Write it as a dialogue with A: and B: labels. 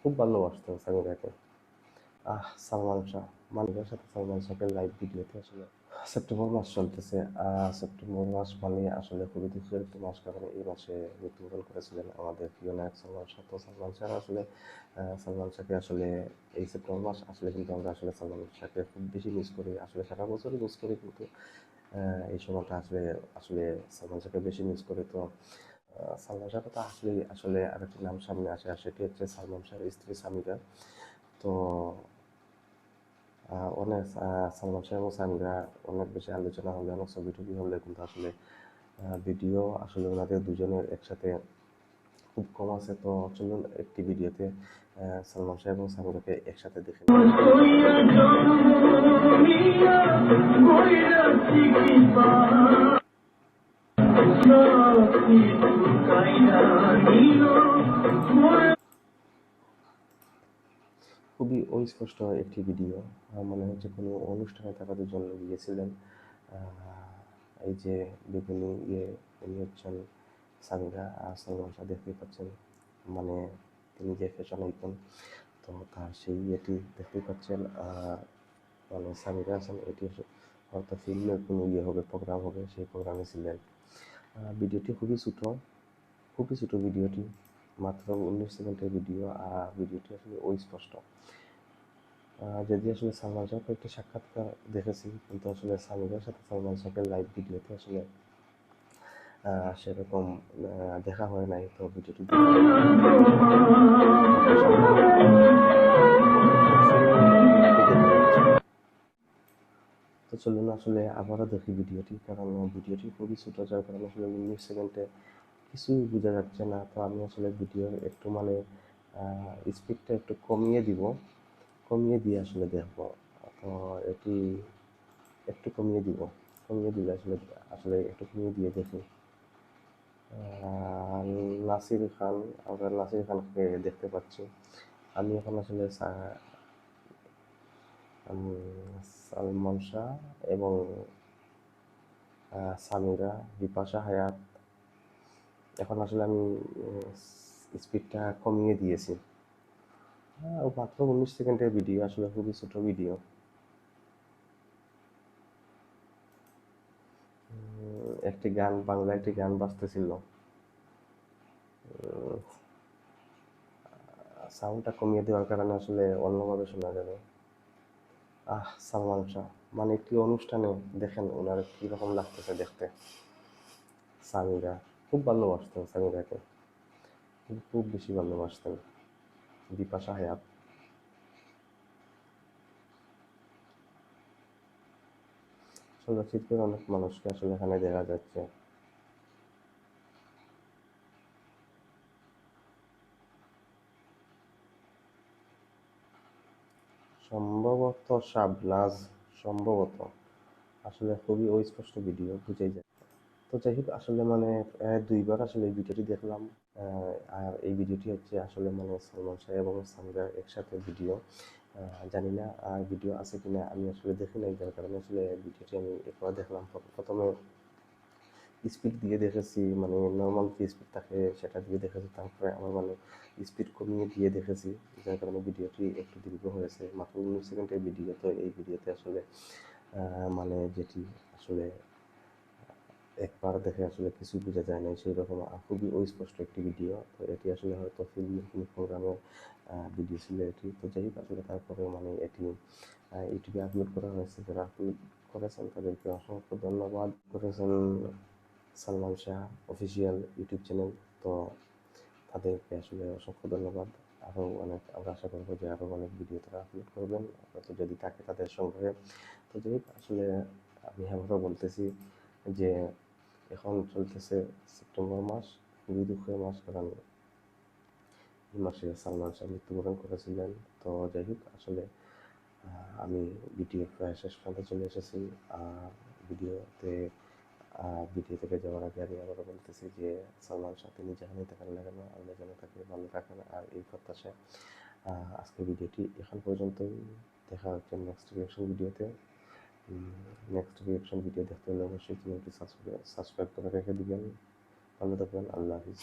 A: খুব ভালোবাসতেন সামিরাকে। সালমান শাহ, মানিকের সাথে সালমান শাহের লাইভ ভিডিওতে আসলে সেপ্টেম্বর মাস চলতেছে। সেপ্টেম্বর মাস মানে আসলে খুবই দুঃখের একটি মাস, কারণ এই মাসে মৃত্যুবরণ করেছিলেন আমাদের প্রিয় নায়ক সালমান শাহ। তো সালমান শাহ আসলে সালমান শাহকে আসলে এই সেপ্টেম্বর মাস আসলে কিন্তু আমরা আসলে সালমান শাহকে খুব বেশি মিস করি, আসলে সারা বছরই মিস করি, কিন্তু এই সময়টা আসলে আসলে সালমান শাহকে বেশি মিস করি। তো সালমান শাহ কথা আসলে আসলে আরেকটি নাম সামনে আসে, আর সেটি হচ্ছে সালমান শাহের স্ত্রী সামিরা। তো অনেক সালমান শাহ এবং সামিরা অনেক বেশি আলোচনা হলে, অনেক ছবি টবি হলে, কিন্তু আসলে ভিডিও আসলে ওনাদের দুজনের একসাথে খুব কম আছে। তো চলুন একটি ভিডিওতে সালমান শাহ এবং সামিরাকে একসাথে দেখে নিই। খুবই অস্পষ্ট একটি ভিডিও, মনে হচ্ছে কোনো অনুষ্ঠানে তারা দুজন গিয়েছিলেন। এই যে বেগুনি উনি হচ্ছেন সামিরা, আর সালমান শাহ দেখতেই পাচ্ছেন, মানে তিনি যে ফ্যাশন আইকন, তো তার সেই এটি দেখতেই পাচ্ছেন। মানে সামিরা আছেন, এটি হয়তো ফিল্মের কোনো হবে, প্রোগ্রাম হবে, সেই প্রোগ্রামে ছিলেন। ভিডিওটি খুবই ছোটো ভিডিওটি, মাত্র 19 সেকেন্ডের ভিডিও। ভিডিওটি আসলে অস্পষ্ট। যদি আসলে সালমান শাহকে একটি সাক্ষাৎকার দেখেছি, কিন্তু আসলে সামিরার সাথে সালমান শাহের লাইভ ভিডিওতে আসলে সেরকম দেখা হয় নাই। তো ভিডিওটি তো চলুন আসলে আবারও দেখি ভিডিওটি, কারণ ভিডিওটি খুবই ছোটো, যার কারণে আসলে 19 সেকেন্ডে কিছুই বোঝা যাচ্ছে না। তো আমি আসলে ভিডিও একটু মানে স্পিডটা একটু কমিয়ে দিয়ে আসলে দেখব। তো এটি একটু কমিয়ে দিলে আসলে আসলে একটু কমিয়ে দিয়ে দেখি। আমরা নাসির খানকে দেখতে পাচ্ছি। আমি এখন আসলে সালমান শাহ এবং সামিরা, বিপাশা হায়াত, এখন আসলে আমি স্পিডটা কমিয়ে দিয়েছি। মাত্র 19 সেকেন্ডের ভিডিও, আসলে খুবই ছোট ভিডিও। বাংলা একটি গান বাজতেছিল, সাউন্ডটা কমিয়ে দেওয়ার কারণে আসলে অন্যভাবে শোনা যাবে। সালমান শাহ, মানে একটি অনুষ্ঠানে দেখেন ওনার কীরকম লাগতেছে দেখতে। সামিরা খুব ভালোবাসতেন সামিরাকে, খুব বেশি ভালোবাসতেন। বিপাশা হায়াত, চলচ্চিত্রের অনেক মানুষকে আসলে এখানে দেখা যাচ্ছে। সম্ভবত শাবনাজ, সম্ভবত, আসলে খুবই অস্পষ্ট ভিডিও, বুঝেই যায়। তো যাই হোক, আসলে মানে দুইবার আসলে এই ভিডিওটি দেখলাম। আর এই ভিডিওটি হচ্ছে আসলে মানে সালমান শাহ এবং সামিরার একসাথে ভিডিও। জানি না আর ভিডিও আছে কিনা, আমি আসলে দেখি নাই, যার কারণে আসলে ভিডিওটি আমি এরপর দেখলাম। প্রথমে স্পিড দিয়ে দেখেছি, মানে নর্মাল যে স্পিড থাকে সেটা দিয়ে দেখেছি, তারপরে আমার মানে স্পিড কমিয়ে দিয়ে দেখেছি, যার কারণে ভিডিওটি একটু দীর্ঘ হয়েছে। মাত্র 19 সেকেন্ডের ভিডিও, তো এই ভিডিওতে আসলে মানে যেটি আসলে একবার দেখে আসলে কিছুই বোঝা যায় না, সেই রকম খুবই অস্পষ্ট একটি ভিডিও। তো এটি আসলে হয়তো ফিল্মের কোনো প্রোগ্রামের ভিডিও ছিল এটি। তো যাই হোক, আসলে তারপরেও মানে এটি ইউটিউবে আপলোড করা হয়েছে। যারা আপলোড করেছেন তাদেরকে অসংখ্য ধন্যবাদ। করেছেন Salman Shah official YouTube channel, তো তাদেরকে আসলে অসংখ্য ধন্যবাদ। আরও অনেক আমরা আশা করবো যে আরও অনেক ভিডিও তারা আপলোড করবেন, হয়তো যদি থাকে তাদের সংগ্রহে। তো যাই হোক, আসলে আমি আবারও বলতেছি যে এখন চলতেছে সেপ্টেম্বর মাস, খুবই দুঃখের মাস, কারণ এই মাসে সালমান শাহ মৃত্যুবরণ করেছিলেন। তো যাই হোক, আসলে আমি ভিডিও প্রায় শেষ পর্যন্ত চলে এসেছি। ভিডিওতে ভিডিও থেকে যাওয়ার আগে আমি আবারও বলতেছি যে সালমান শাহ তিনি যেখানেই থাকেন না কেন, আল্লাহ যেন তাকে ভালো রাখেন। আর এই প্রত্যাশায় আজকের ভিডিওটি এখন পর্যন্তই। দেখা হচ্ছে নেক্সট রিঅ্যাকশন ভিডিও দেখতে হলে অবশ্যই চ্যানেলটি সাবস্ক্রাইব করে রেখে দিবেন। ভালো থাকবেন, আল্লাহ হাফিজ।